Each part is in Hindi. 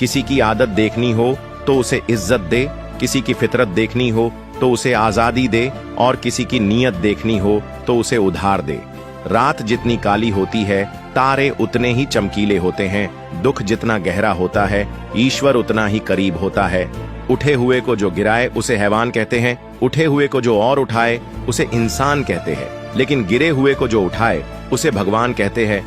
किसी की आदत देखनी हो तो उसे इज्जत दे, किसी की फितरत देखनी हो तो उसे आजादी दे, और किसी की नीयत देखनी हो तो उसे उधार दे। रात जितनी काली होती है, तारे उतने ही चमकीले होते हैं। दुख जितना गहरा होता है, ईश्वर उतना ही करीब होता है। उठे हुए को जो गिराए उसे हैवान कहते हैं, उठे हुए को जो और उठाए उसे इंसान कहते हैं, लेकिन गिरे हुए को जो उठाए उसे भगवान कहते हैं।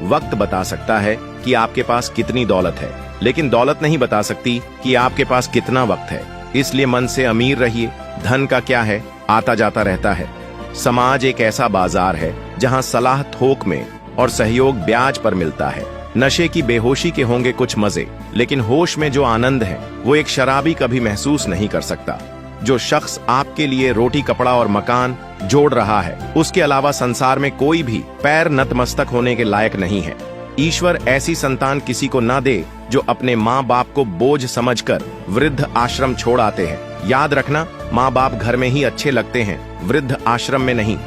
वक्त बता सकता है कि आपके पास कितनी दौलत है, लेकिन दौलत नहीं बता सकती कि आपके पास कितना वक्त है। इसलिए मन से अमीर रहिए। धन का क्या है, आता जाता रहता है। समाज एक ऐसा बाजार है जहां सलाह थोक में और सहयोग ब्याज पर मिलता है। नशे की बेहोशी के होंगे कुछ मजे, लेकिन होश में जो आनंद है वो एक शराबी कभी महसूस नहीं कर सकता। जो शख्स आपके लिए रोटी, कपड़ा और मकान जोड़ रहा है, उसके अलावा संसार में कोई भी पैर नतमस्तक होने के लायक नहीं है। ईश्वर ऐसी संतान किसी को ना दे जो अपने माँ बाप को बोझ समझकर वृद्ध आश्रम छोड़ आते हैं। याद रखना, माँ बाप घर में ही अच्छे लगते हैं, वृद्ध आश्रम में नहीं।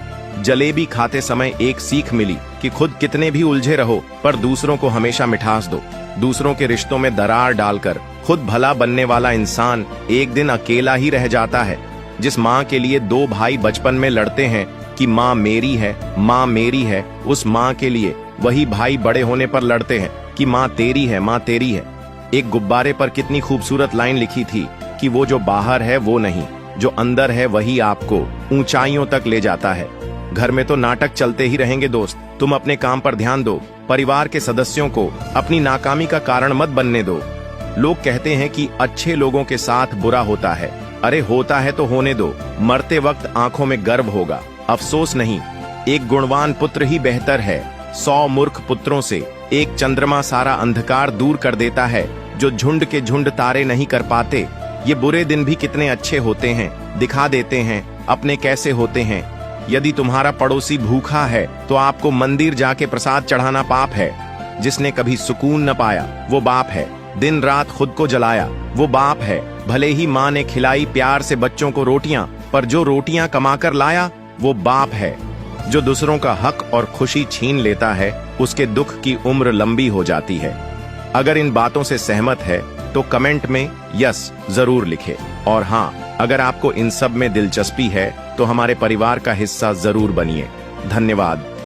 जलेबी खाते समय एक सीख मिली कि खुद कितने भी उलझे रहो, पर दूसरों को हमेशा मिठास दो। दूसरों के रिश्तों में दरार डालकर खुद भला बनने वाला इंसान एक दिन अकेला ही रह जाता है। जिस माँ के लिए दो भाई बचपन में लड़ते हैं कि माँ मेरी है, माँ मेरी है, उस माँ के लिए वही भाई बड़े होने पर लड़ते हैं कि माँ तेरी है, माँ तेरी है। एक गुब्बारे पर कितनी खूबसूरत लाइन लिखी थी कि वो जो बाहर है वो नहीं, जो अंदर है वही आपको ऊंचाइयों तक ले जाता है। घर में तो नाटक चलते ही रहेंगे दोस्त, तुम अपने काम पर ध्यान दो। परिवार के सदस्यों को अपनी नाकामी का कारण मत बनने दो। लोग कहते हैं कि अच्छे लोगों के साथ बुरा होता है। अरे होता है तो होने दो, मरते वक्त आंखों में गर्व होगा, अफसोस नहीं। एक गुणवान पुत्र ही बेहतर है 100 मूर्ख पुत्रों से। एक चंद्रमा सारा अंधकार दूर कर देता है जो झुंड के झुंड तारे नहीं कर पाते। ये बुरे दिन भी कितने अच्छे होते हैं, दिखा देते हैं अपने कैसे होते हैं। यदि तुम्हारा पड़ोसी भूखा है तो आपको मंदिर जाके प्रसाद चढ़ाना पाप है। जिसने कभी सुकून न पाया वो बाप है। दिन रात खुद को जलाया वो बाप है। भले ही माँ ने खिलाई प्यार से बच्चों को रोटियां, पर जो रोटियां कमाकर लाया वो बाप है। जो दूसरों का हक और खुशी छीन लेता है, उसके दुख की उम्र लंबी हो जाती है। अगर इन बातों से सहमत है तो कमेंट में यस जरूर लिखे। और हाँ, अगर आपको इन सब में दिलचस्पी है तो हमारे परिवार का हिस्सा जरूर बनिए। धन्यवाद।